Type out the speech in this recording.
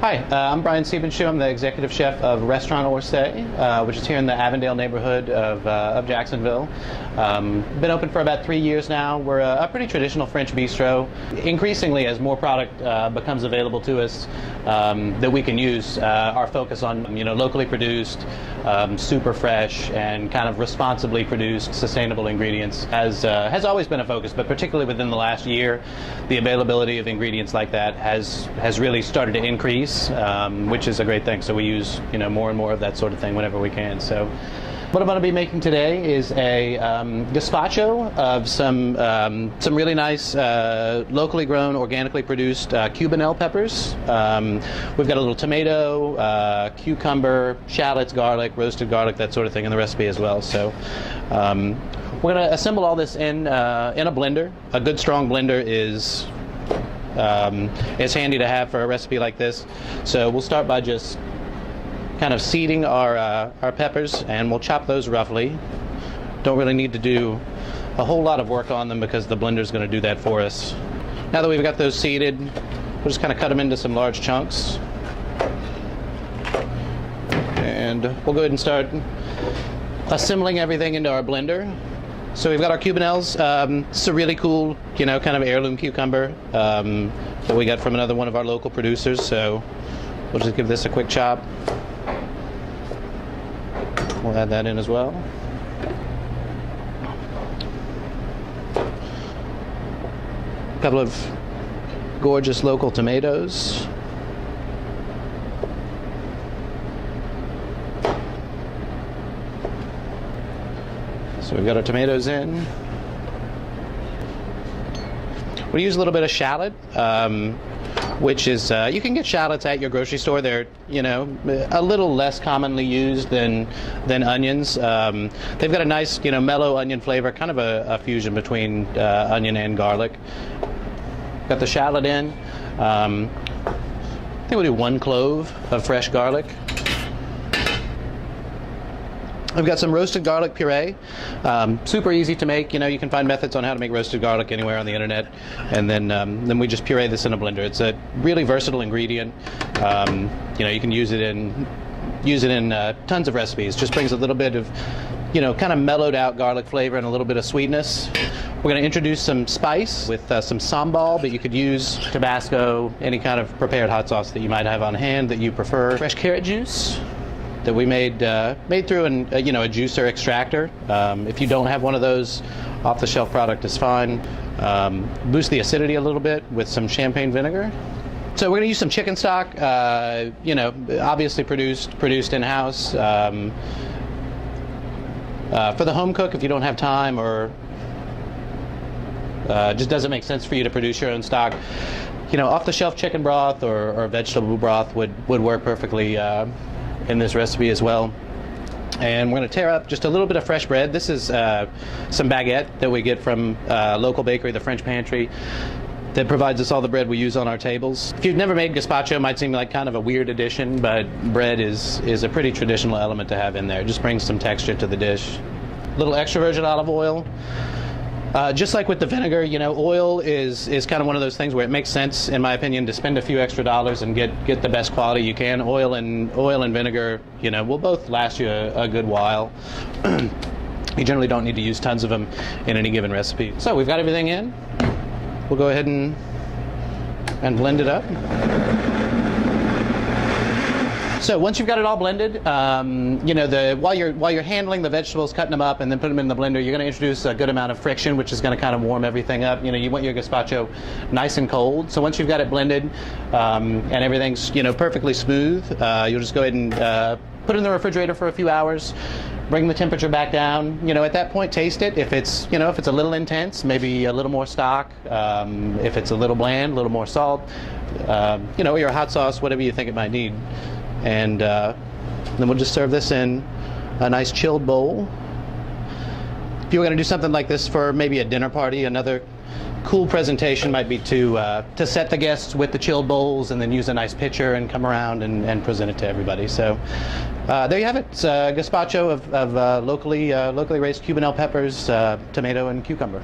Hi, I'm Brian Siebenschuh. I'm the executive chef of Restaurant Orsay, which is here in the Avondale neighborhood of Jacksonville. Been open for about 3 years now. We're a pretty traditional French bistro. Increasingly, as more product becomes available to us that we can use, our focus on locally produced, super fresh, and kind of responsibly produced, sustainable ingredients has always been a focus. But particularly within the last year, the availability of ingredients like that has really started to increase. Which is a great thing. So we use more and more of that sort of thing whenever we can. So what I'm going to be making today is a gazpacho of some really nice locally grown, organically produced Cubanelle peppers. We've got a little tomato, cucumber, shallots, garlic, roasted garlic, that sort of thing in the recipe as well. So we're going to assemble all this in a blender. A good strong blender is handy to have for a recipe like this. So we'll start by just kind of seeding our peppers, and we'll chop those roughly. Don't really need to do a whole lot of work on them because the blender is going to do that for us. Now that we've got those seeded, we'll just kind of cut them into some large chunks, and we'll go ahead and start assembling everything into our blender. So we've got our cubanelles. It's a really cool, kind of heirloom cucumber that we got from another one of our local producers. So we'll just give this a quick chop. We'll add that in as well. A couple of gorgeous local tomatoes. So we've got our tomatoes in. We use a little bit of shallot, which is, you can get shallots at your grocery store. They're, a little less commonly used than onions. They've got a nice, mellow onion flavor, kind of a fusion between onion and garlic. Got the shallot in. I think we'll do 1 clove of fresh garlic. I've got some roasted garlic puree. Super easy to make. You can find methods on how to make roasted garlic anywhere on the internet, and then we just puree this in a blender. It's a really versatile ingredient. You can use it in tons of recipes. Just brings a little bit of kind of mellowed out garlic flavor and a little bit of sweetness. We're going to introduce some spice with some sambal, but you could use Tabasco, any kind of prepared hot sauce that you might have on hand that you prefer. Fresh carrot juice that we made through a juicer extractor. If you don't have one of those, off-the-shelf product is fine. Boost the acidity a little bit with some champagne vinegar. So we're going to use some chicken stock, obviously produced in-house. For the home cook, if you don't have time or just doesn't make sense for you to produce your own stock, off-the-shelf chicken broth or vegetable broth would work perfectly in this recipe as well. And we're going to tear up just a little bit of fresh bread. This is some baguette that we get from a local bakery, the French Pantry, that provides us all the bread we use on our tables. If you've never made gazpacho, it might seem like kind of a weird addition, but bread is a pretty traditional element to have in there. It just brings some texture to the dish. A little extra virgin olive oil. Just like with the vinegar, oil is kind of one of those things where it makes sense, in my opinion, to spend a few extra dollars and get the best quality you can. Oil and vinegar, will both last you a good while. You generally don't need to use tons of them in any given recipe. So we've got everything in. We'll go ahead and blend it up. So once you've got it all blended, while you're handling the vegetables, cutting them up, and then put them in the blender, you're going to introduce a good amount of friction, which is going to kind of warm everything up. You want your gazpacho nice and cold. So once you've got it blended and everything's perfectly smooth, you'll just go ahead and put it in the refrigerator for a few hours. Bring the temperature back down. At that point, taste it. If it's a little intense, maybe a little more stock. If it's a little bland, a little more salt. Your hot sauce, whatever you think it might need. And then we'll just serve this in a nice chilled bowl. If you were going to do something like this for maybe a dinner party, another cool presentation might be to set the guests with the chilled bowls and then use a nice pitcher and come around and present it to everybody. So there you have it. It's gazpacho of locally raised Cubanelle peppers, tomato, and cucumber.